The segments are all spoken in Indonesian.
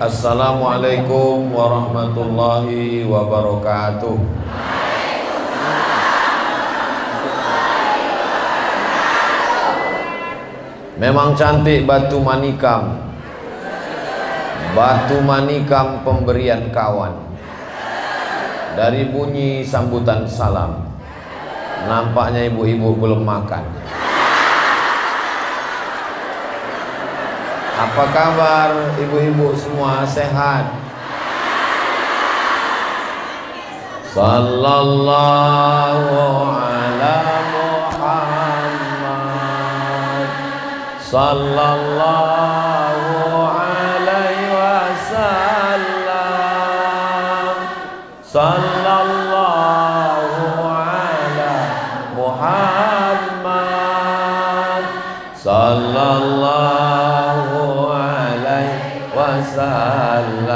Assalamualaikum warahmatullahi wabarakatuh. Memang cantik batu manikam. Batu manikam pemberian kawan. Dari bunyi sambutan salam, nampaknya ibu-ibu belum makan. Apa kabar ibu-ibu semua, sehat? Sallallahu ala Muhammad, sallallahu alaihi wasallam, sallallahu ala Muhammad, sallallahu wasallam.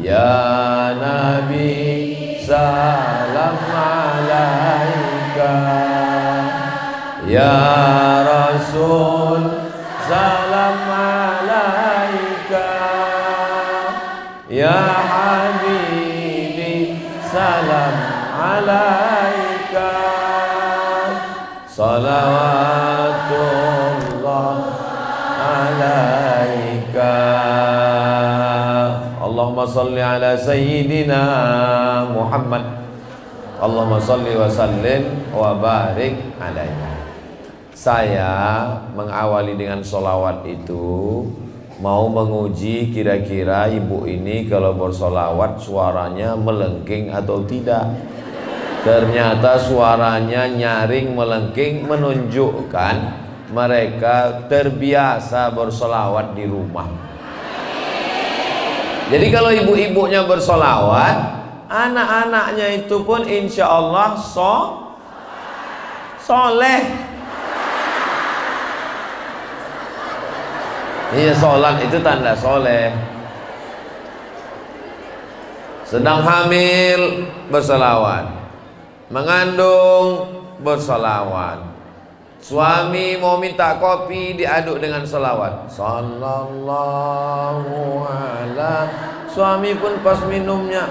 Ya Nabi salam alaika, ya Rasul salam alaika, ya Habibi salam alaika, salawatullah alaika. Allahumma salli ala sayyidina Muhammad, Allahumma salli wa sallim wa barik alaihi. Saya mengawali dengan sholawat itu mau menguji kira-kira ibu ini kalau bersolawat suaranya melengking atau tidak. Ternyata suaranya nyaring melengking, menunjukkan mereka terbiasa bersolawat di rumah. Jadi kalau ibu-ibunya bersolawat, anak-anaknya itu pun insya Allah soleh. Iya, sholat itu tanda soleh. Sedang hamil bersolawat, mengandung bersolawat, suami mau minta kopi diaduk dengan salawat, sallallahu ala. Suami pun pas minumnya,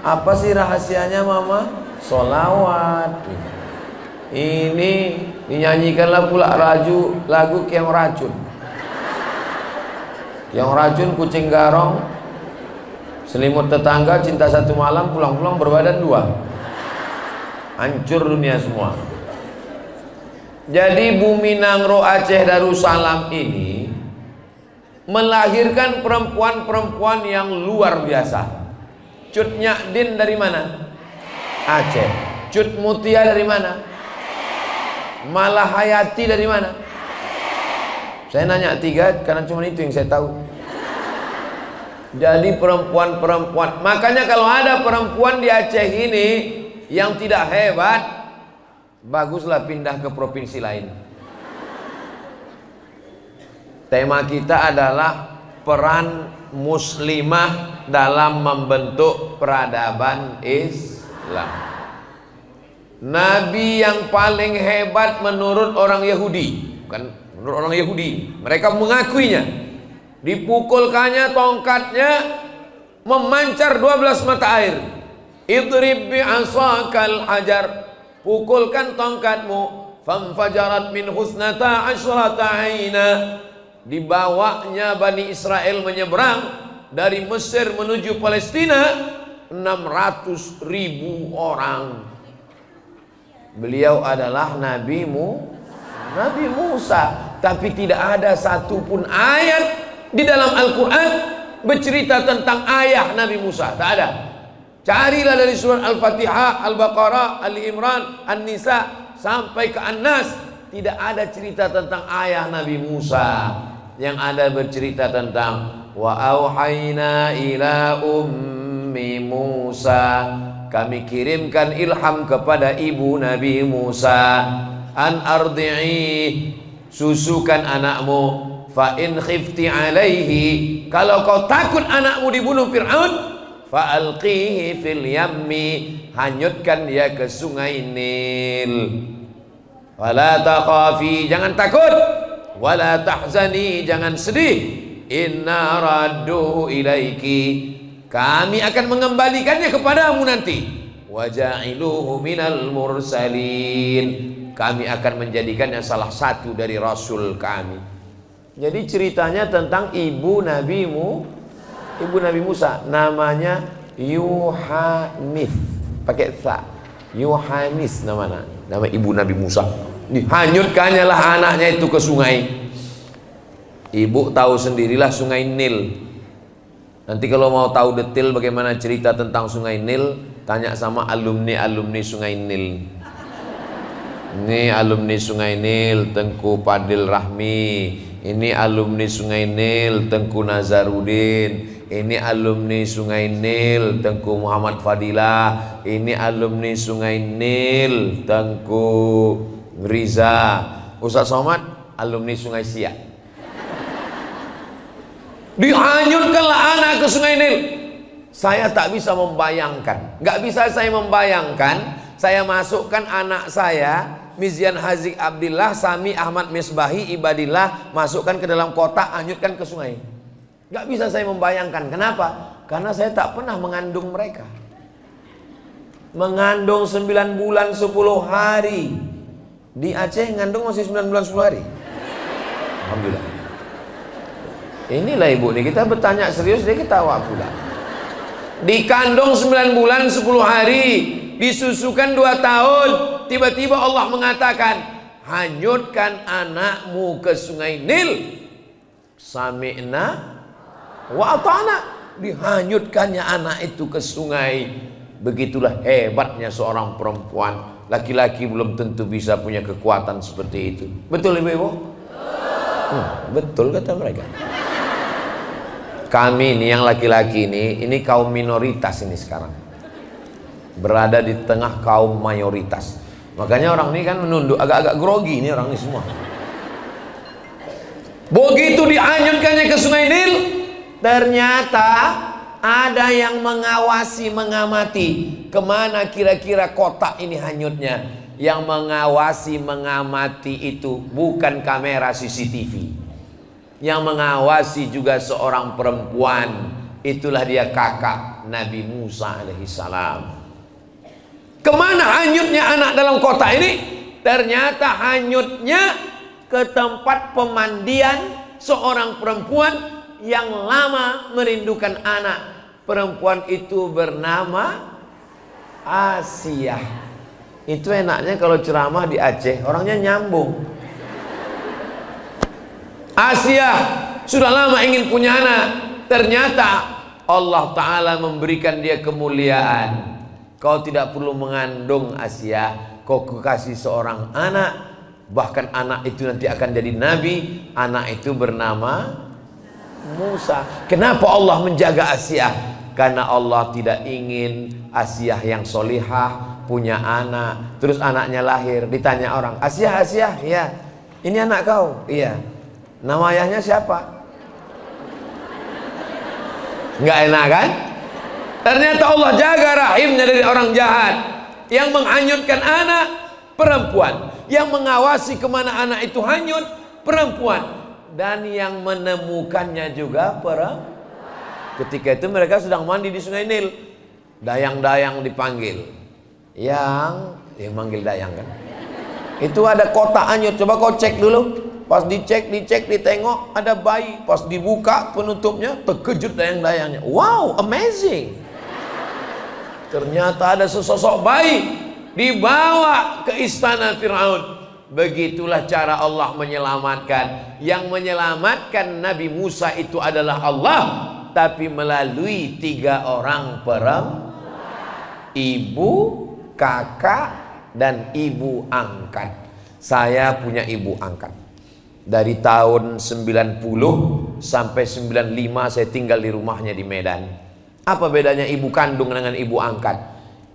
apa sih rahasianya mama? Solawat. Ini dinyanyikanlah pula lagu Keong Racun. Keong Racun, kucing garong, selimut tetangga, cinta satu malam, pulang-pulang berbadan dua. Hancur dunia semua. Jadi Bumi Nangro Aceh Darussalam ini melahirkan perempuan-perempuan yang luar biasa. Cut Nyakdin dari mana? Aceh. Cut Mutia dari mana? Malahayati dari mana? Saya nanya tiga karena cuma itu yang saya tahu. Jadi perempuan-perempuan. Makanya kalau ada perempuan di Aceh ini yang tidak hebat, baguslah pindah ke provinsi lain. Tema kita adalah peran muslimah dalam membentuk peradaban Islam. Nabi yang paling hebat menurut orang Yahudi, bukan menurut orang Yahudi, mereka mengakuinya, dipukulkannya tongkatnya memancar 12 mata air. Idrib bi'asakal hajar, pukulkan tongkatmu, famfajarat min husnata asyrata aina. Dibawanya Bani Israel menyeberang dari Mesir menuju Palestina 600.000 orang. Beliau adalah Nabi Musa, tapi tidak ada satupun ayat di dalam Al-Quran bercerita tentang ayah Nabi Musa. Tak ada. Carilah dari surat Al-Fatihah, Al-Baqarah, Ali Imran, An-Nisa sampai ke An-Nas, tidak ada cerita tentang ayah Nabi Musa. Yang ada bercerita tentang wa auhayna ila ummi Musa, kami kirimkan ilham kepada ibu Nabi Musa, an ardi'i, susukan anakmu, fa in khifti alaihi, kalau kau takut anakmu dibunuh Fir'aun, fa alqihi fil yammi, hanyutkan dia ke sungai Nil. Wala takhafi, jangan takut, wala tahzani, jangan sedih, inna radduhu ilaiki, kami akan mengembalikannya kepadamu nanti, wa ja'iluhu minal mursalin, kami akan menjadikannya salah satu dari rasul kami. Jadi ceritanya tentang ibu Nabi Musa, namanya Yuhanif, pakai sa, Yuhanis nama ibu Nabi Musa. Dihanyutkannya lah anaknya itu ke sungai. Ibu tahu sendirilah sungai Nil. Nanti kalau mau tahu detail bagaimana cerita tentang sungai Nil, tanya sama alumni sungai Nil. Ini alumni sungai Nil, Tengku Padil Rahmi. Ini alumni sungai Nil, Tengku Nazarudin. Ini alumni sungai Nil, Tengku Muhammad Fadilah. Ini alumni sungai Nil, Tengku Riza. Ustaz Somad alumni sungai Siak. Dihanyutkanlah anak ke sungai Nil. Saya tak bisa membayangkan, nggak bisa saya membayangkan, saya masukkan anak saya Mizyan Hazik Abdillah, Sami Ahmad Misbahi Ibadillah, masukkan ke dalam kotak, hanyutkan ke sungai. Nggak bisa saya membayangkan. Kenapa? Karena saya tak pernah mengandung mereka. Mengandung 9 bulan 10 hari. Di Aceh ngandung masih 9 bulan 10 hari. Alhamdulillah. Inilah ibu nih, kita bertanya serius dia ketawa pula. Dikandung 9 bulan 10 hari, disusukan 2 tahun, tiba-tiba Allah mengatakan, hanyutkan anakmu ke sungai Nil. Sami'na wa ata'na. Dihanyutkannya anak itu ke sungai. Begitulah hebatnya seorang perempuan. Laki-laki belum tentu bisa punya kekuatan seperti itu. Betul ibu-ibu? Betul kata mereka. Kami ini yang laki-laki ini kaum minoritas ini sekarang, berada di tengah kaum mayoritas. Makanya orang ini kan menunduk, agak-agak grogi ini orang ini semua. Begitu dihanyutkannya ke sungai Nil, ternyata ada yang mengawasi, mengamati kemana kira-kira kotak ini hanyutnya. Yang mengawasi, mengamati itu bukan kamera CCTV. Yang mengawasi juga seorang perempuan. Itulah dia kakak Nabi Musa alaihissalam. Kemana hanyutnya anak dalam kotak ini? Ternyata hanyutnya ke tempat pemandian seorang perempuan yang lama merindukan anak. Perempuan itu bernama Asiyah. Itu enaknya kalau ceramah di Aceh, orangnya nyambung. Asiyah sudah lama ingin punya anak. Ternyata Allah Ta'ala memberikan dia kemuliaan. Kau tidak perlu mengandung Asiyah, kau kasih seorang anak. Bahkan anak itu nanti akan jadi nabi. Anak itu bernama Musa. Kenapa Allah menjaga Asiyah? Karena Allah tidak ingin Asiyah yang solihah punya anak, terus anaknya lahir, ditanya orang, Asiyah, Asiyah, ya, ini anak kau, iya, nama ayahnya siapa? Nggak enak kan? Ternyata Allah jaga rahimnya dari orang jahat. Yang menghanyutkan anak perempuan, yang mengawasi kemana anak itu hanyut perempuan, dan yang menemukannya juga perempuan. Ketika itu mereka sedang mandi di sungai Nil. Dayang-dayang dipanggil. Yang manggil dayang kan. Itu ada kotak hanyut. Coba kau cek dulu. Pas dicek, ditengok ada bayi. Pas dibuka penutupnya, terkejut dayang-dayangnya. Wow, amazing. Ternyata ada sesosok bayi dibawa ke istana Fir'aun. Begitulah cara Allah menyelamatkan. Yang menyelamatkan Nabi Musa itu adalah Allah, tapi melalui 3 orang perempuan, ibu, kakak, dan ibu angkat. Saya punya ibu angkat. Dari tahun 90 sampai 95 saya tinggal di rumahnya di Medan. Apa bedanya ibu kandung dengan ibu angkat?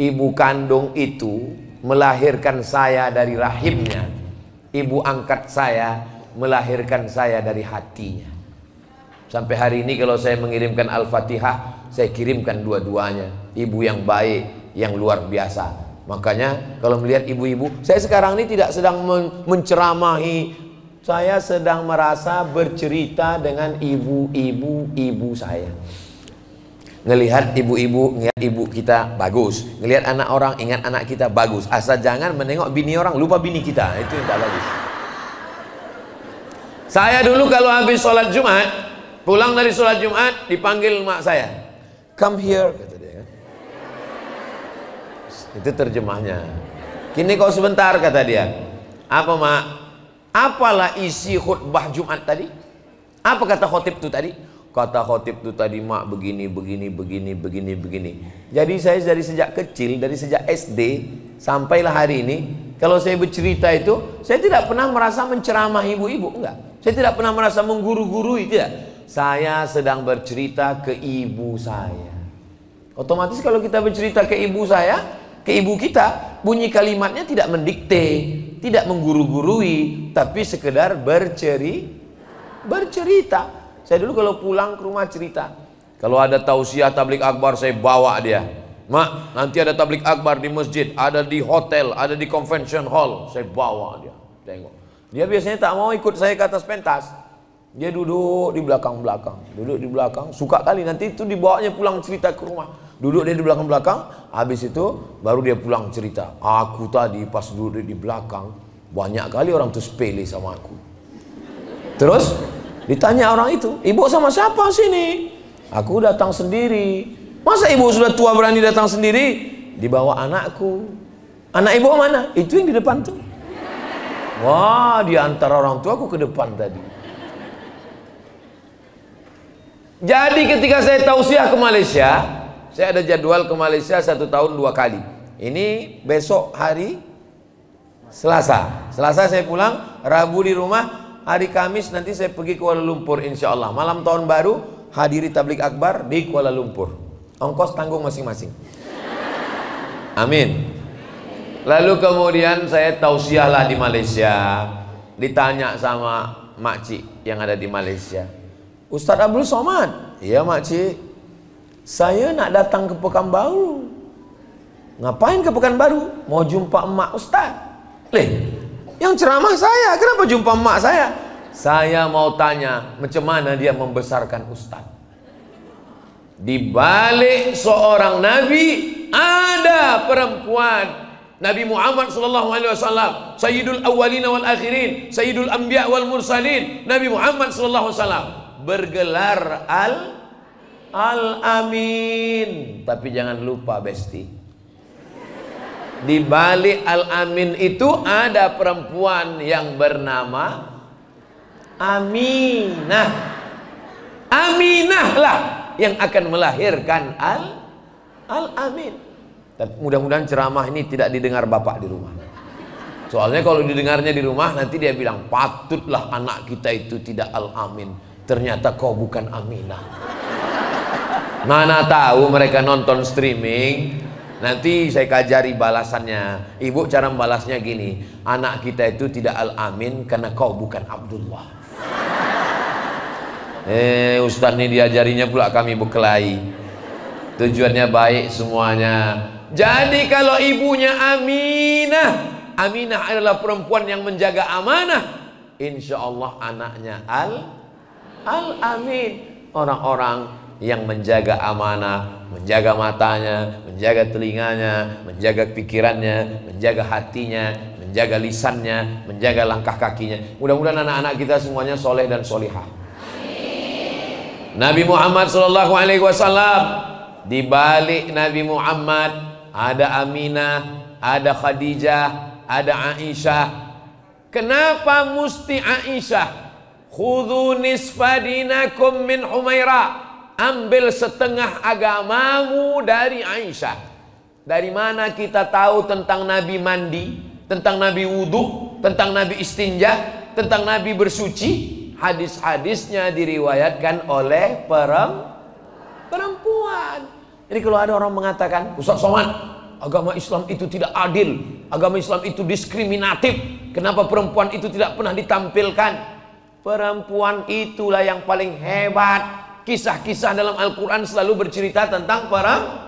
Ibu kandung itu melahirkan saya dari rahimnya. Ibu angkat saya melahirkan saya dari hatinya. Sampai hari ini kalau saya mengirimkan Al-Fatihah, saya kirimkan dua-duanya. Ibu yang baik, yang luar biasa. Makanya kalau melihat ibu-ibu, saya sekarang ini tidak sedang menceramahi saya sedang merasa bercerita dengan ibu saya. Ngelihat ibu-ibu, ngelihat ibu kita bagus, ngelihat anak orang, ingat anak kita bagus. Asal jangan menengok bini orang, lupa bini kita. Itu yang tak bagus. Saya dulu kalau habis sholat Jumat, pulang dari sholat Jumat, dipanggil mak saya, come here, kata dia. Itu terjemahnya. Kini kau sebentar, kata dia. Apa mak? Apalah isi khutbah Jumat tadi? Apa kata khotib itu tadi? Kata khotib itu tadi, mak, begini. Jadi saya dari sejak kecil, dari sejak SD sampailah hari ini, kalau saya bercerita itu, saya tidak pernah merasa menceramah ibu-ibu, enggak. Saya tidak pernah merasa mengguru-gurui, tidak. Saya sedang bercerita ke ibu saya. Otomatis kalau kita bercerita ke ibu saya, ke ibu kita, bunyi kalimatnya tidak mendikte, tidak mengguru-gurui, tapi sekedar bercerita. Saya dulu kalau pulang ke rumah cerita, kalau ada tausiah tablik akbar saya bawa dia. Mak, nanti ada tablik akbar di masjid, ada di hotel, ada di convention hall, saya bawa dia. Tengok, dia biasanya tak mau ikut saya ke atas pentas. Dia duduk di belakang-belakang, suka kali nanti itu dibawanya pulang cerita ke rumah. Duduk dia di belakang-belakang, habis itu baru dia pulang cerita. Aku tadi pas duduk di belakang, banyak kali orang tuh sepele sama aku. Terus ditanya orang itu, ibu sama siapa sini? Aku datang sendiri. Masa ibu sudah tua berani datang sendiri? Dibawa anakku. Anak ibu mana? Itu yang di depan tuh. Wah, di antara orang tua aku ke depan tadi. Jadi ketika saya tausiah ke Malaysia, saya ada jadwal ke Malaysia 1 tahun 2 kali. Ini besok hari Selasa. Selasa saya pulang, Rabu di rumah. Hari Kamis nanti saya pergi Kuala Lumpur insya Allah. Malam tahun baru hadiri tablik akbar di Kuala Lumpur. Ongkos tanggung masing-masing. Amin. Lalu kemudian saya tausiahlah di Malaysia. Ditanya sama makcik yang ada di Malaysia, Ustadz Abdul Somad. Iya makcik, saya nak datang ke Pekanbaru. Ngapain ke Pekanbaru? Mau jumpa emak Ustadz. Yang ceramah saya, kenapa jumpa emak saya? Saya mau tanya, macam mana dia membesarkan Ustaz? Di balik seorang nabi ada perempuan. Nabi Muhammad SAW, Sayyidul Awwalin wal Akhirin, Sayyidul Anbiya wal Mursalin. Nabi Muhammad SAW bergelar Al-Amin. Tapi jangan lupa besti, di balik Al-Amin itu ada perempuan yang bernama Aminah. Aminah lah yang akan melahirkan Al-Amin. Tapi mudah-mudahan ceramah ini tidak didengar bapak di rumah. Soalnya kalau didengarnya di rumah nanti dia bilang, patutlah anak kita itu tidak Al-Amin, ternyata kau bukan Aminah. Mana tahu mereka nonton streaming, nanti saya kajari balasannya. Ibu cara membalasnya gini, anak kita itu tidak Al-Amin karena kau bukan Abdullah. Ustaz ini diajarinya pula kami berkelahi. Tujuannya baik semuanya. Jadi kalau ibunya Aminah, Aminah adalah perempuan yang menjaga amanah, insya Allah anaknya Al-Amin. Orang-orang yang menjaga amanah, menjaga matanya, menjaga telinganya, menjaga pikirannya, menjaga hatinya, menjaga lisannya, menjaga langkah kakinya. Mudah-mudahan anak-anak kita semuanya soleh dan solihah. Nabi Muhammad SAW, di balik Nabi Muhammad ada Aminah, ada Khadijah, ada Aisyah. Kenapa mesti Aisyah? Khudhu nisfa dinakum min Humairah. Ambil setengah agamamu dari Aisyah. Dari mana kita tahu tentang Nabi mandi, tentang Nabi wudhu, tentang Nabi istinja, tentang Nabi bersuci? Hadis-hadisnya diriwayatkan oleh perempuan. Jadi kalau ada orang mengatakan, Ustaz Somad, agama Islam itu tidak adil, agama Islam itu diskriminatif, kenapa perempuan itu tidak pernah ditampilkan? Perempuan itulah yang paling hebat. Kisah-kisah dalam Al-Quran selalu bercerita tentang perempuan.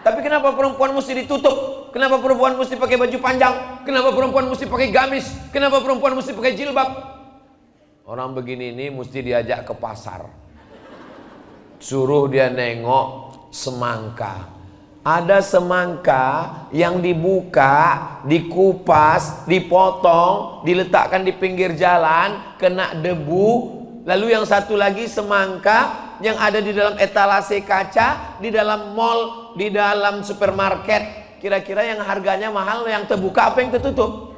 Tapi kenapa perempuan mesti ditutup? Kenapa perempuan mesti pakai baju panjang? Kenapa perempuan mesti pakai gamis? Kenapa perempuan mesti pakai jilbab? Orang begini ini mesti diajak ke pasar. Suruh dia nengok semangka. Ada semangka yang dibuka, dikupas, dipotong, diletakkan di pinggir jalan, kena debu. Lalu yang satu lagi semangka yang ada di dalam etalase kaca, di dalam mall, di dalam supermarket. Kira-kira yang harganya mahal, yang terbuka apa yang tertutup?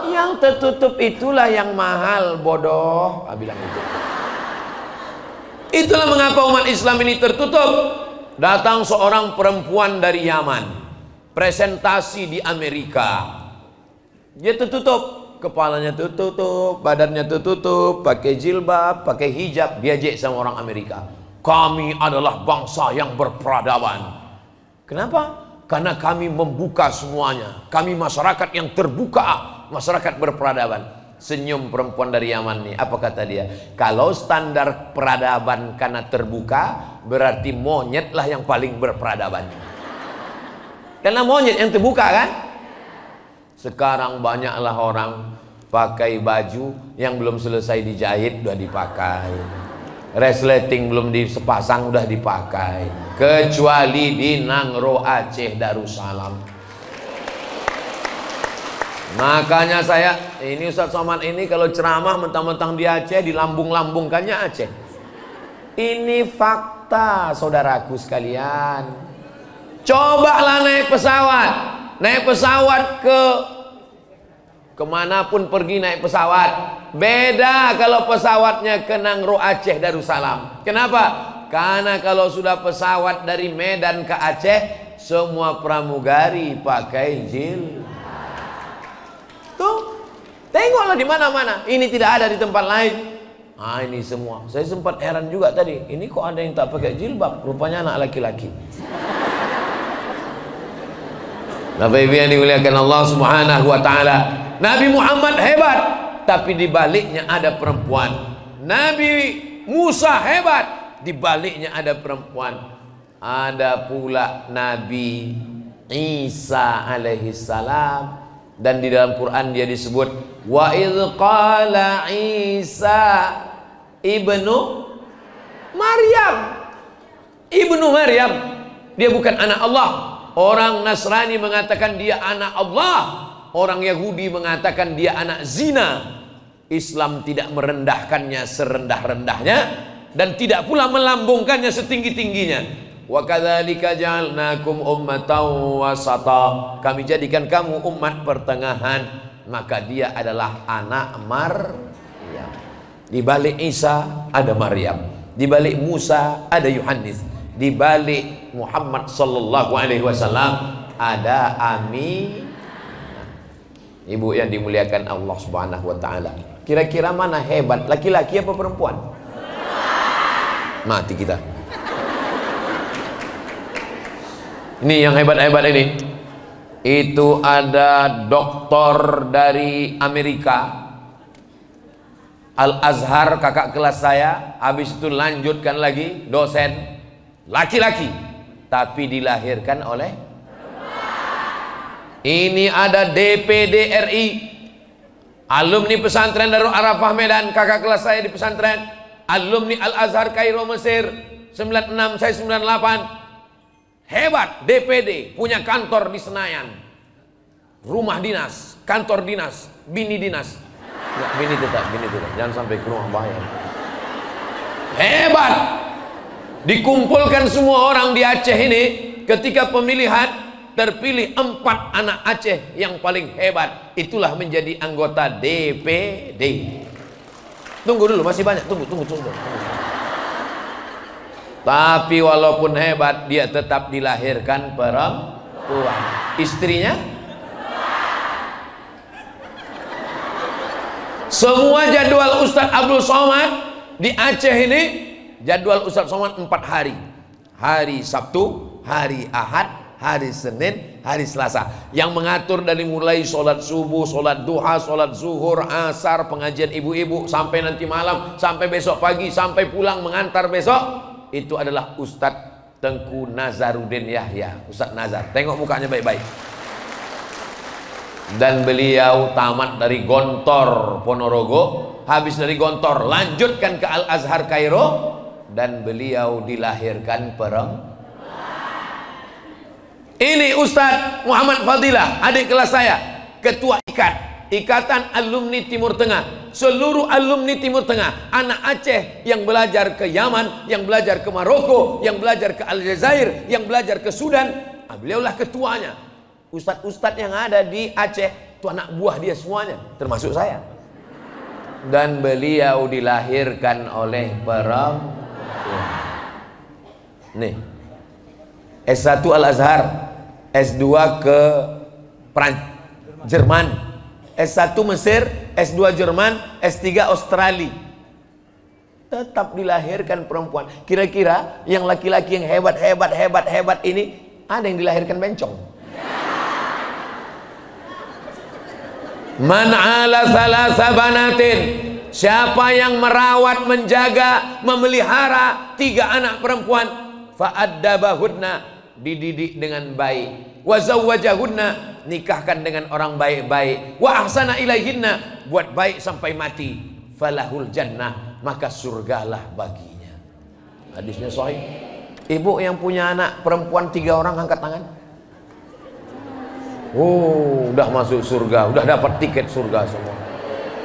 Yang tertutup itulah yang mahal, bodoh. Bilang itu. Itulah mengapa umat Islam ini tertutup. Datang seorang perempuan dari Yaman, presentasi di Amerika. Dia tertutup, kepalanya tertutup, badannya tertutup, pakai jilbab, pakai hijab. Diajak sama orang Amerika. Kami adalah bangsa yang berperadaban. Kenapa? Karena kami membuka semuanya. Kami masyarakat yang terbuka, masyarakat berperadaban. Senyum perempuan dari Yaman nih. Apa kata dia? Kalau standar peradaban karena terbuka, berarti monyetlah yang paling berperadaban. Karena monyet yang terbuka kan? Sekarang banyaklah orang pakai baju yang belum selesai dijahit udah dipakai. Resleting belum disepasang udah dipakai. Kecuali di Nangro Aceh Darussalam. Makanya ini Ustaz Somad ini kalau ceramah mentang-mentang di Aceh, dilambung-lambungkannya Aceh. Ini fakta saudaraku sekalian. Cobalah naik pesawat. Naik pesawat kemanapun pergi naik pesawat. Beda kalau pesawatnya ke Nangro Aceh Darussalam. Kenapa? Karena kalau sudah pesawat dari Medan ke Aceh, semua pramugari pakai jilbab. Tuh, tengoklah di mana-mana. Ini tidak ada di tempat lain. Ah, ini semua. Saya sempat heran juga tadi. Ini kok ada yang tak pakai jilbab? Rupanya anak laki-laki. Bapak Ibu yang dimuliakan Allah Subhanahu wa taala. Nabi Muhammad hebat, tapi di baliknya ada perempuan. Nabi Musa hebat, di baliknya ada perempuan. Ada pula Nabi Isa alaihi salam. Dan di dalam Quran dia disebut wa idz qala Isa ibnu Maryam. Ibnu Maryam, dia bukan anak Allah. Orang Nasrani mengatakan dia anak Allah. Orang Yahudi mengatakan dia anak zina. Islam tidak merendahkannya serendah-rendahnya dan tidak pula melambungkannya setinggi-tingginya. Wa kadzalika ja'alnakum ummatan wasata. Kami jadikan kamu umat pertengahan. Maka dia adalah anak Maryam. Di balik Isa ada Maryam. Di balik Musa ada Yohanes. Di balik Muhammad sallallahu alaihi wasallam ada Ami. Ibu yang dimuliakan Allah Subhanahu wa taala. Kira-kira mana hebat, laki-laki apa perempuan? Mati kita. Ini yang hebat-hebat ini. Itu ada doktor dari Amerika, Al-Azhar, kakak kelas saya. Habis itu lanjutkan lagi, dosen, laki-laki, tapi dilahirkan oleh. Ini ada DPD RI, alumni pesantren Darul Arafah Medan, kakak kelas saya di pesantren. Alumni Al-Azhar Kairo Mesir, 96, saya 98. Hebat, DPD, punya kantor di Senayan, rumah dinas, kantor dinas, bini dinas. Ya, bini tetap, jangan sampai ke rumah bahaya. Hebat. Dikumpulkan semua orang di Aceh ini, ketika pemilihan terpilih 4 anak Aceh yang paling hebat. Itulah menjadi anggota DPD. Tunggu dulu, masih banyak, tunggu. Tapi walaupun hebat, dia tetap dilahirkan perempuan. Istrinya semua jadwal Ustadz Abdul Somad di Aceh ini, jadwal Ustadz Somad 4 hari. Hari Sabtu, hari Ahad, hari Senin, hari Selasa. Yang mengatur dari mulai sholat subuh, sholat duha, sholat zuhur, asar, pengajian ibu-ibu, sampai nanti malam, sampai besok pagi, sampai pulang mengantar besok. Itu adalah Ustadz Tengku Nazaruddin Yahya. Ustadz Nazar, tengok mukanya baik-baik. Dan beliau tamat dari Gontor Ponorogo, habis dari Gontor lanjutkan ke Al Azhar Kairo, dan beliau dilahirkan perempuan. Ini Ustadz Muhammad Fadilah, adik kelas saya, ketua Ikatan Alumni Timur Tengah. Seluruh alumni Timur Tengah, anak Aceh yang belajar ke Yaman, yang belajar ke Maroko, yang belajar ke Aljazair, yang belajar ke Sudan, beliaulah ketuanya. Ustadz-ustadz yang ada di Aceh itu anak buah dia semuanya, termasuk saya. Dan beliau dilahirkan oleh perempuan. Nih, S1 Al Azhar, S2 ke Jerman, S1 Mesir, S2 Jerman, S3 Australia. Tetap dilahirkan perempuan. Kira-kira yang laki-laki yang hebat ini ada yang dilahirkan bencong. Man ala salasa banatin, siapa yang merawat, menjaga, memelihara 3 anak perempuan, fa'addabahudna, dididik dengan baik, wa zawwajahunna, nikahkan dengan orang baik-baik, wa ahsana ilaihinna, buat baik sampai mati, falahul jannah, maka surgalah baginya. Hadisnya sahih. Ibu yang punya anak perempuan 3 orang angkat tangan. Oh, udah masuk surga, udah dapat tiket surga semua.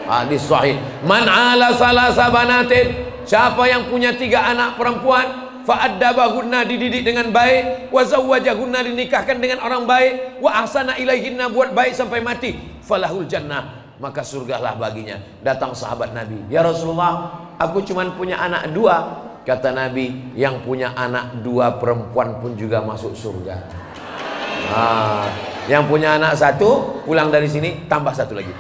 Hadis sahih. Man ala salasa banatin, siapa yang punya 3 anak perempuan, fa'addabahunna, dididik dengan baik, wa zawwajahunna, dinikahkan dengan orang baik, wa ahsana ilaihinna, buat baik sampai mati, falahul jannah, maka surgalah baginya. Datang sahabat Nabi, ya Rasulullah, aku cuman punya anak 2. Kata Nabi, yang punya anak 2 perempuan pun juga masuk surga. Yang punya anak 1 pulang dari sini tambah 1 lagi.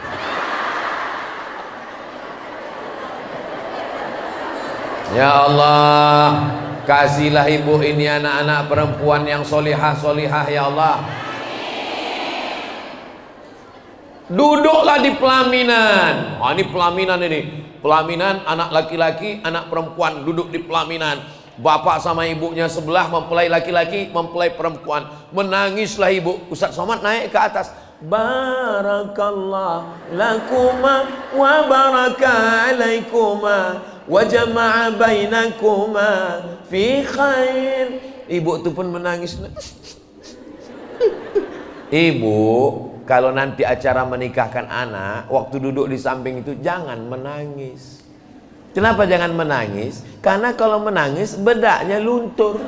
Ya Allah, kasihlah ibu ini anak-anak perempuan yang solihah ya Allah. Duduklah di pelaminan. Ini pelaminan ini. Pelaminan anak laki-laki, anak perempuan duduk di pelaminan. Bapak sama ibunya sebelah, mempelai laki-laki, mempelai perempuan. Menangislah ibu. Ustaz Somad naik ke atas. Barakallah lakuma wa baraka alaikuma wa jama'a bainakuma fi khair. Ibu itu pun menangis. Ibu, kalau nanti acara menikahkan anak, waktu duduk di samping itu jangan menangis. Kenapa jangan menangis? Karena kalau menangis bedaknya luntur.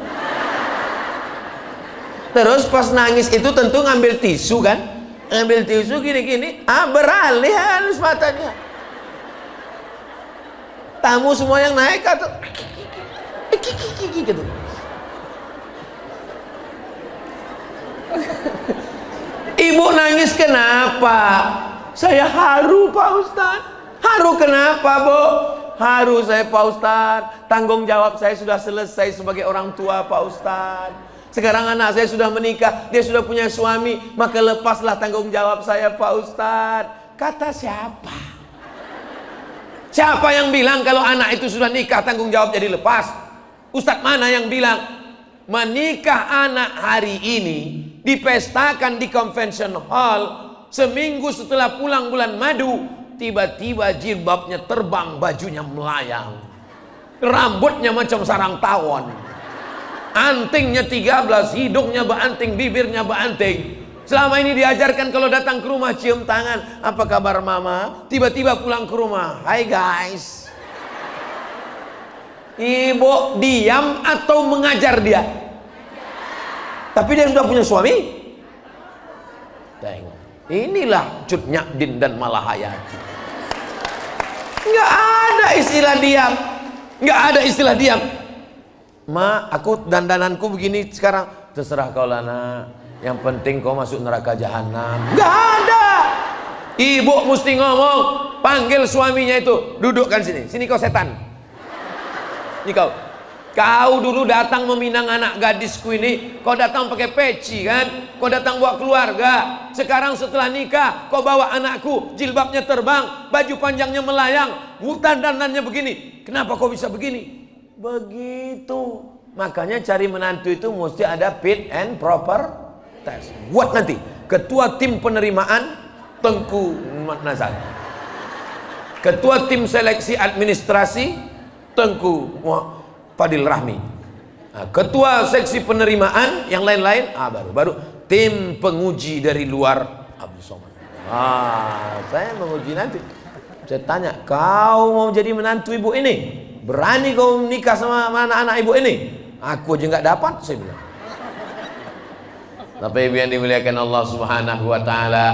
Terus pas nangis itu tentu ngambil tisu kan? Ngambil tisu gini-gini, beralih halus matanya. Tamu semua yang naik atau gitu. Ibu nangis kenapa? Saya haru Pak Ustadz. Haru kenapa Bu? Haru saya Pak Ustadz, tanggung jawab saya sudah selesai sebagai orang tua Pak Ustadz. Sekarang anak saya sudah menikah, dia sudah punya suami, maka lepaslah tanggung jawab saya Pak Ustadz. Kata siapa? Siapa yang bilang kalau anak itu sudah nikah tanggung jawab jadi lepas? Ustadz mana yang bilang menikah anak hari ini dipestakan di convention hall, seminggu setelah pulang bulan madu tiba-tiba jilbabnya terbang, bajunya melayang, rambutnya macam sarang tawon, antingnya 13, hidungnya beanting, bibirnya beanting. Selama ini diajarkan kalau datang ke rumah cium tangan, apa kabar mama? Tiba-tiba pulang ke rumah, hai guys. Ibu diam atau mengajar dia? Tapi dia sudah punya suami. Tengok, inilah Cut Nyakdin dan Malahayati. Nggak ada istilah diam, nggak ada istilah diam. Ma, aku dandananku begini sekarang, terserah kau Lana, yang penting kau masuk neraka jahanam. Nggak ada. Ibu mesti ngomong, panggil suaminya itu, dudukkan sini, sini kau setan. Ini kau dulu datang meminang anak gadisku ini, kau datang pakai peci kan, kau datang bawa keluarga. Sekarang setelah nikah, kau bawa anakku, jilbabnya terbang, baju panjangnya melayang, dandanannya begini. Kenapa kau bisa begini? Begitu. Makanya cari menantu itu mesti ada fit and proper test. Buat nanti ketua tim penerimaan Tengku Nazar. Ketua tim seleksi administrasi Tengku Fadil Rahmi. Nah, ketua seksi penerimaan yang lain-lain baru tim penguji dari luar Abdul Somad. Saya menguji nanti. Saya tanya, kau mau jadi menantu ibu ini? Berani kau menikah sama anak-anak ibu ini? Aku aja nggak dapat, saya bilang. Tapi yang dimuliakan Allah Subhanahu wa taala,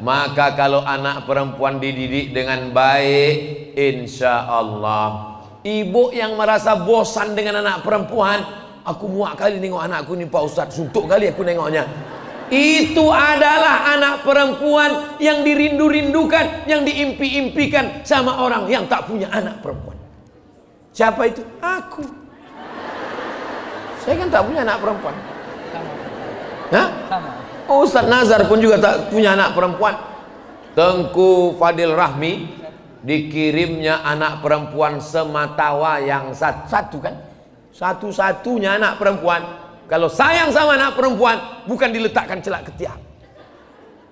maka kalau anak perempuan dididik dengan baik, insya Allah. Ibu yang merasa bosan dengan anak perempuan, aku muak kali nengok anakku ini Pak Ustadz, suntuk kali aku nengoknya. Itu adalah anak perempuan yang dirindu-rindukan, yang diimpi-impikan sama orang yang tak punya anak perempuan. Siapa itu? Aku. Saya kan tak punya anak perempuan. Hah? Ustadz Nazar pun juga tak punya anak perempuan. Tengku Fadil Rahmi dikirimnya anak perempuan sematawayang satu kan? Satu-satunya anak perempuan. Kalau sayang sama anak perempuan, bukan diletakkan celak ketiak.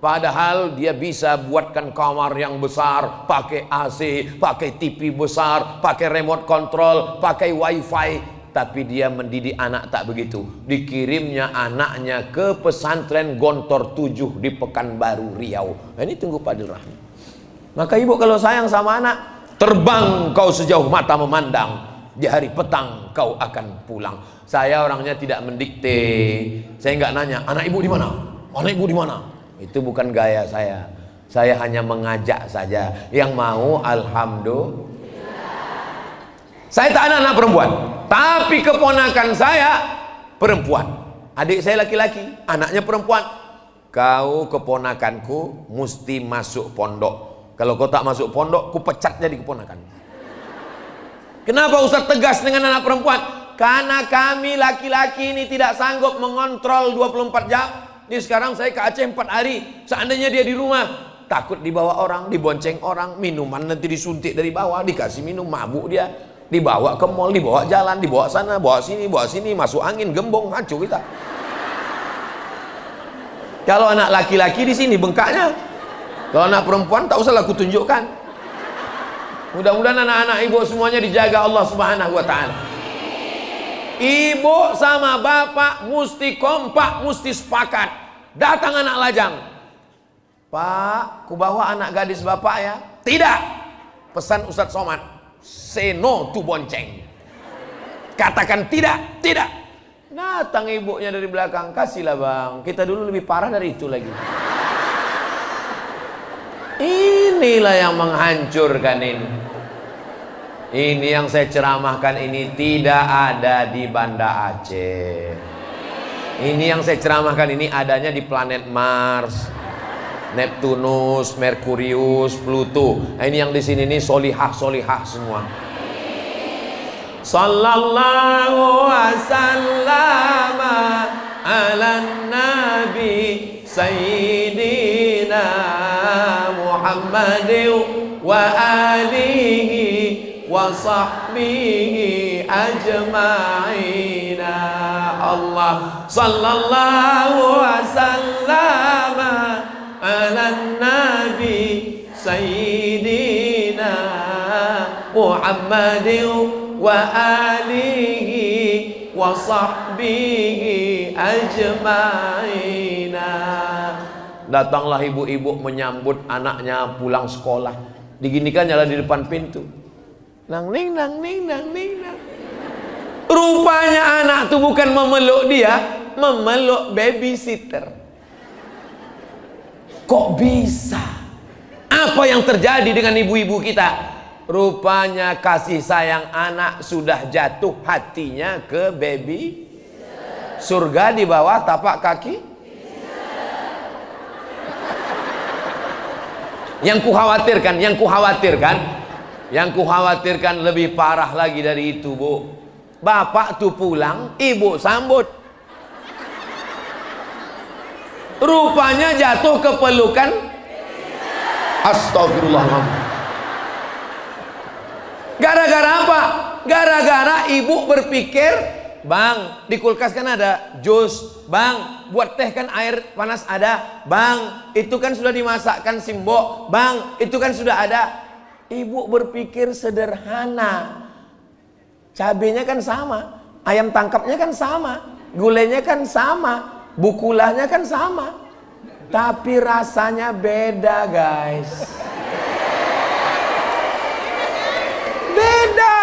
Padahal dia bisa buatkan kamar yang besar, pakai AC, pakai TV besar, pakai remote control, pakai wifi. Tapi dia mendidik anak tak begitu. Dikirimnya anaknya ke pesantren Gontor 7 di Pekanbaru Riau. Nah, ini Tengku Fadil Rahmi. Maka ibu kalau sayang sama anak, terbang kau sejauh mata memandang. Di hari petang kau akan pulang. Saya orangnya tidak mendikte. Saya nggak nanya, anak ibu di mana? Anak ibu di mana? Itu bukan gaya saya. Saya hanya mengajak saja. Yang mau alhamdulillah. Saya tak ada anak perempuan, tapi keponakan saya perempuan. Adik saya laki-laki, anaknya perempuan. Kau keponakanku mesti masuk pondok. Kalau kau tak masuk pondok, ku pecat jadi keponakan. Kenapa Ustaz tegas dengan anak perempuan? Karena kami laki-laki ini tidak sanggup mengontrol 24 jam. Ini sekarang saya ke Aceh 4 hari. Seandainya dia di rumah, takut dibawa orang, dibonceng orang, minuman nanti disuntik dari bawah, dikasih minum, mabuk dia. Dibawa ke mall, dibawa jalan, dibawa sana, bawa sini, masuk angin, gembong, hancur kita. Kalau anak laki-laki di sini bengkaknya. Kalau anak perempuan tak usah aku tunjukkan. Mudah-mudahan anak-anak ibu semuanya dijaga Allah Subhanahu wa taala. Ibu sama bapak mesti kompak, mesti sepakat. Datang anak lajang. Pak, ku bawa anak gadis bapak ya? Tidak. Pesan Ustadz Somad, say no to bonceng. Katakan tidak, tidak. Datang ibunya dari belakang, kasihlah bang. Kita dulu lebih parah dari itu lagi. Inilah yang menghancurkan ini. Ini yang saya ceramahkan ini tidak ada di Banda Aceh. Ini yang saya ceramahkan ini adanya di planet Mars, Neptunus, Merkurius, Pluto. Nah, ini yang di sini ini solihah semua. Sallallahu wasallam ala nabi sayyidina Muhammadin wa alihi wa sahbihi ajma'ina. Allah sallallahu wasallam ala nabi sayyidina Muhammadin wa alihi wa sahbihi ajma'ina. Datanglah ibu-ibu menyambut anaknya pulang sekolah. Diginikan nyala di depan pintu. Nang ning nang ning nang ning nang. Rupanya anak tuh bukan memeluk dia, memeluk babysitter. Kok bisa? Apa yang terjadi dengan ibu-ibu kita? Rupanya kasih sayang anak sudah jatuh hatinya ke baby. Surga di bawah tapak kaki. Yang kukhawatirkan lebih parah lagi dari itu, Bu. Bapak tuh pulang, ibu sambut. Rupanya jatuh ke pelukan. Astagfirullahaladzim. Gara-gara apa? Gara-gara ibu berpikir Bang, di kulkas kan ada jus. Bang, buat teh kan air panas ada. Bang, itu kan sudah dimasakkan simbok. Bang, itu kan sudah ada. Ibu berpikir sederhana. Cabenya kan sama, ayam tangkapnya kan sama, gulanya kan sama, bukulahnya kan sama, tapi rasanya beda, guys. Beda.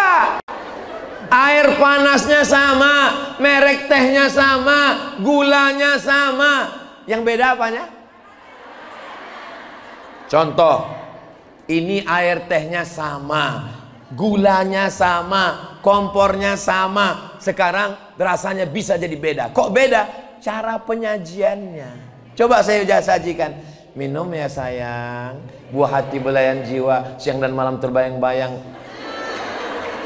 Air panasnya sama, merek tehnya sama, gulanya sama. Yang beda apanya? Contoh, ini air tehnya sama, gulanya sama, kompornya sama. Sekarang rasanya bisa jadi beda. Kok beda? Cara penyajiannya. Coba saya sajikan. Minum ya sayang, buah hati belayan jiwa, siang dan malam terbayang-bayang.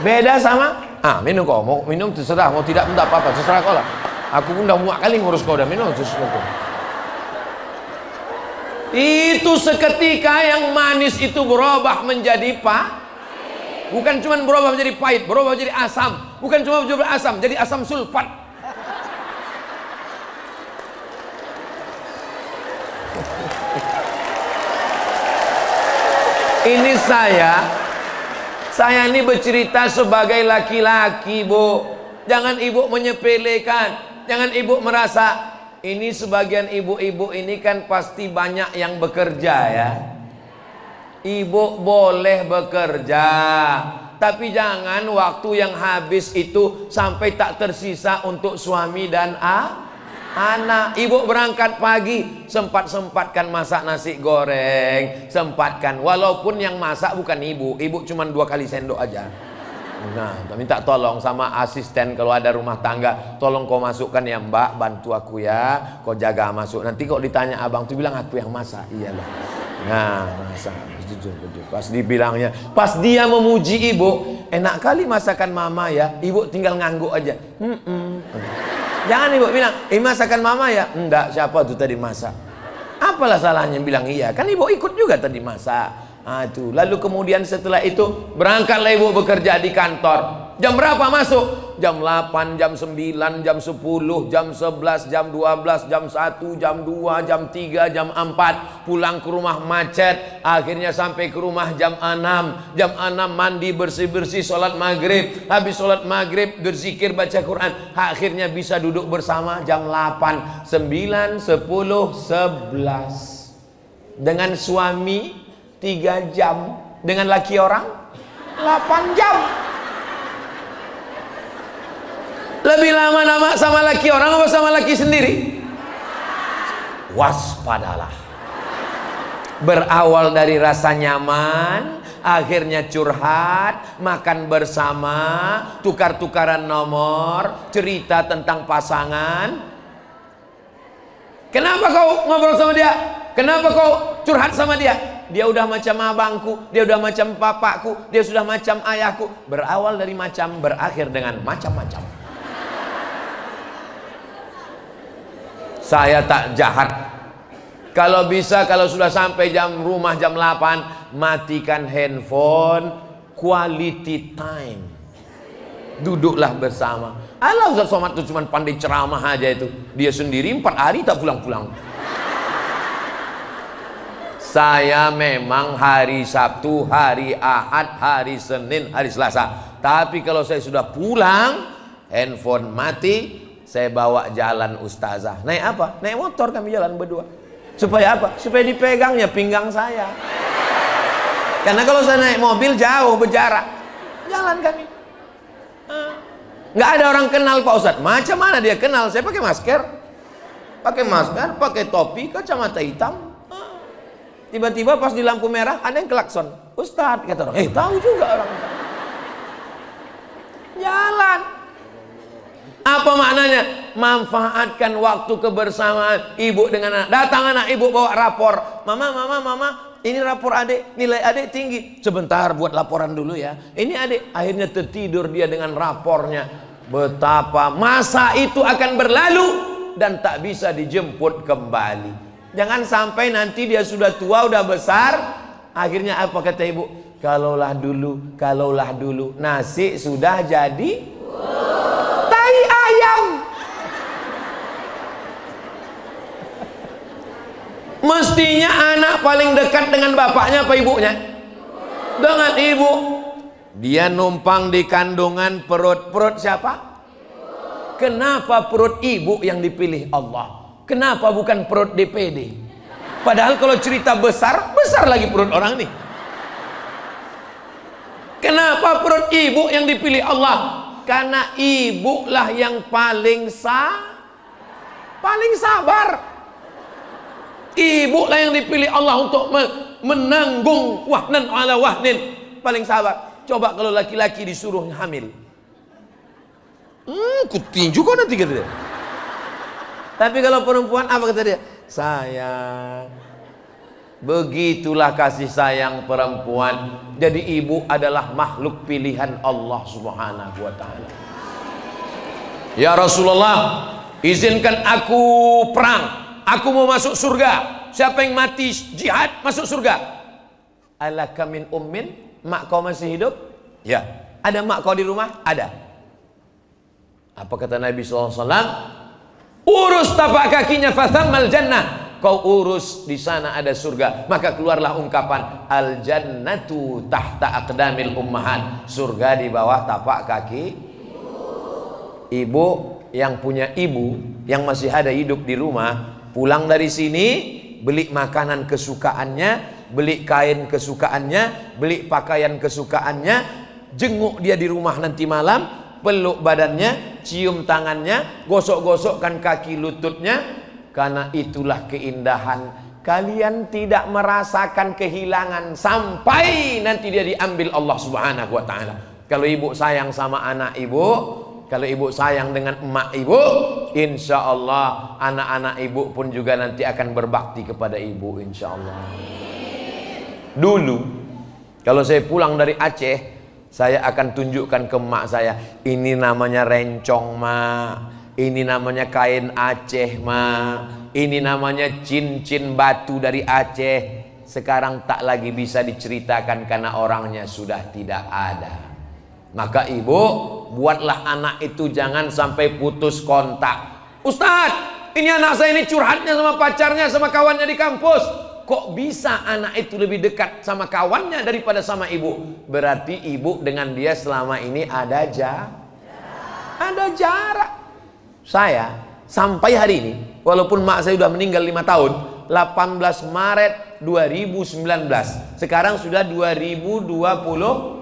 Beda sama? Minum kau, mau minum terserah, mau tidak pun tak apa-apa, terserah kau lah. Aku pun udah muak kali ngurus kau, udah minum terserah. Itu seketika yang manis itu berubah menjadi bukan cuma berubah menjadi pahit, berubah menjadi asam. Bukan cuma berubah asam, jadi asam sulfat. Ini saya ini bercerita sebagai laki-laki, Bu. Jangan ibu menyepelekan, jangan ibu merasa ini sebagian ibu-ibu ini kan pasti banyak yang bekerja ya. Ibu boleh bekerja, tapi jangan waktu yang habis itu sampai tak tersisa untuk suami dan anak. Ibu berangkat pagi, sempat-sempatkan masak nasi goreng, sempatkan. Walaupun yang masak bukan ibu cuma 2 kali sendok aja. Nah, minta tolong sama asisten kalau ada rumah tangga, tolong kau masukkan ya Mbak, bantu aku ya, kau jaga masuk. Nanti kok ditanya abang tuh bilang aku yang masak. Iyalah. Nah, masak. Pas dibilangnya, pas dia memuji ibu, enak kali masakan mama ya, ibu tinggal ngangguk aja. Jangan ibu bilang, masakan mama ya. Enggak, siapa tuh tadi masak? Apalah salahnya bilang iya, kan ibu ikut juga tadi masak. Itu. Lalu kemudian setelah itu berangkatlah ibu bekerja di kantor. Jam berapa masuk? Jam 8, jam 9, jam 10, jam 11, jam 12, jam 1, jam 2, jam 3, jam 4. Pulang ke rumah macet. Akhirnya sampai ke rumah jam 6. Jam 6 mandi bersih-bersih, sholat maghrib. Habis sholat maghrib berzikir baca Quran. Akhirnya bisa duduk bersama jam 8, 9, 10, 11. Dengan suami 3 jam, dengan laki orang 8 jam. Lebih lama-lama sama laki orang apa sama laki sendiri? Waspadalah. Berawal dari rasa nyaman, akhirnya curhat, makan bersama, tukar-tukaran nomor, cerita tentang pasangan. Kenapa kau ngobrol sama dia? Kenapa kau curhat sama dia? Dia udah macam abangku, dia udah macam papaku, dia sudah macam ayahku. Berawal dari macam, berakhir dengan macam-macam. Saya tak jahat. Kalau bisa, kalau sudah sampai rumah jam 8, matikan handphone, quality time. Duduklah bersama. Allah, Ustaz Somad itu cuma pandai ceramah aja itu. Dia sendiri 4 hari tak pulang-pulang. Saya memang hari Sabtu, hari Ahad, hari Senin, hari Selasa. Tapi kalau saya sudah pulang, handphone mati, saya bawa jalan ustazah. Naik apa? Naik motor kami jalan berdua. Supaya apa? Supaya dipegangnya pinggang saya. Karena kalau saya naik mobil jauh berjarak. Jalan kami. Nggak ada orang kenal Pak Ustadz. Macam mana dia kenal? Saya pakai masker. Pakai topi, kacamata hitam. Tiba-tiba pas di lampu merah ada yang klakson. Ustadz, kata orang. Tahu juga orang. Jalan. Apa maknanya? Manfaatkan waktu kebersamaan ibu dengan anak. Datang anak ibu bawa rapor. Mama, ini rapor adik, nilai adik tinggi. Sebentar buat laporan dulu ya. Ini adik, akhirnya tertidur dia dengan rapornya. Betapa masa itu akan berlalu dan tak bisa dijemput kembali. Jangan sampai nanti dia sudah tua, udah besar. Akhirnya apa kata ibu? Kalaulah dulu, nasi sudah jadi tai ayam. Mestinya anak paling dekat dengan bapaknya apa ibunya? Dengan ibu. Dia numpang di kandungan perut siapa? Kenapa perut ibu yang dipilih Allah? Kenapa bukan perut DPD? Padahal kalau cerita besar lagi perut orang nih. Kenapa perut ibu yang dipilih Allah? Karena ibu lah yang paling sabar. Ibu lah yang dipilih Allah untuk menanggung wahnan ala wahnin. Paling sabar. Coba kalau laki-laki disuruh hamil, kutinju kok nanti kata dia. Tapi kalau perempuan apa kata dia? Sayang. Begitulah kasih sayang perempuan. Jadi ibu adalah makhluk pilihan Allah Subhanahu wa ta'ala. Ya Rasulullah, izinkan aku perang. Aku mau masuk surga. Siapa yang mati jihad masuk surga. Alaka min ummin? Mak kau masih hidup? Ya. Ada mak kau di rumah? Ada. Apa kata Nabi SAW? Urus tapak kakinya fathammal jannah. Kau urus, di sana ada surga. Maka keluarlah ungkapan al jannatu tahta aqdamil ummahat. Surga di bawah tapak kaki ibu. Yang punya ibu yang masih ada hidup di rumah, pulang dari sini beli makanan kesukaannya, beli kain kesukaannya, beli pakaian kesukaannya, jenguk dia di rumah nanti malam, peluk badannya, cium tangannya, gosok-gosokkan kaki lututnya. Karena itulah keindahan. Kalian tidak merasakan kehilangan sampai nanti dia diambil Allah Subhanahu wa ta'ala. Kalau ibu sayang sama anak ibu, kalau ibu sayang dengan emak ibu, insya Allah anak-anak ibu pun juga nanti akan berbakti kepada ibu, insya Allah. Dulu kalau saya pulang dari Aceh, saya akan tunjukkan ke emak saya, ini namanya rencong mak, ini namanya kain Aceh mak, ini namanya cincin batu dari Aceh. Sekarang tak lagi bisa diceritakan karena orangnya sudah tidak ada. Maka ibu, buatlah anak itu jangan sampai putus kontak. Ustadz, ini anak saya ini curhatnya sama pacarnya, sama kawannya di kampus. Kok bisa anak itu lebih dekat sama kawannya daripada sama ibu? Berarti ibu dengan dia selama ini ada jarak. Saya sampai hari ini, walaupun mak saya sudah meninggal 5 tahun, 18 Maret 2019, sekarang sudah 2023,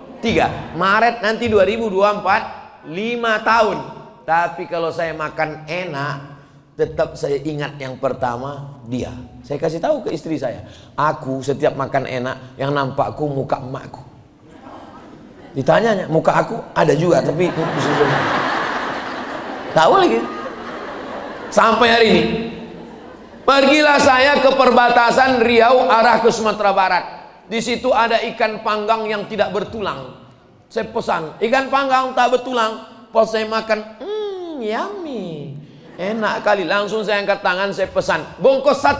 Maret nanti 2024, 5 tahun. Tapi kalau saya makan enak, tetap saya ingat yang pertama dia. Saya kasih tahu ke istri saya, aku setiap makan enak yang nampakku muka emakku. Ditanyanya, muka aku ada juga tapi tahu lagi. Sampai hari ini pergilah saya ke perbatasan Riau arah ke Sumatera Barat. Di situ ada ikan panggang yang tidak bertulang. Saya pesan ikan panggang tak bertulang. Pas saya makan, yummy, enak kali. Langsung saya angkat tangan, saya pesan bungkus 1.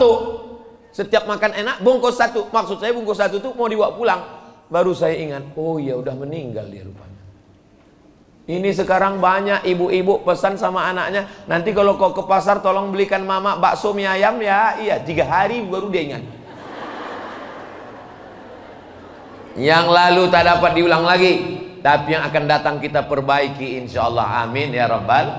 Setiap makan enak bungkus 1. Maksud saya bungkus 1 itu mau dibawa pulang. Baru saya ingat, oh ya udah meninggal dia rupanya. Ini sekarang banyak ibu-ibu pesan sama anaknya, nanti kalau kau ke pasar tolong belikan mama bakso mie ayam ya. Iya, 3 hari baru dia ingat. Yang lalu tak dapat diulang lagi, tapi yang akan datang kita perbaiki insya Allah. Amin ya Rabbal.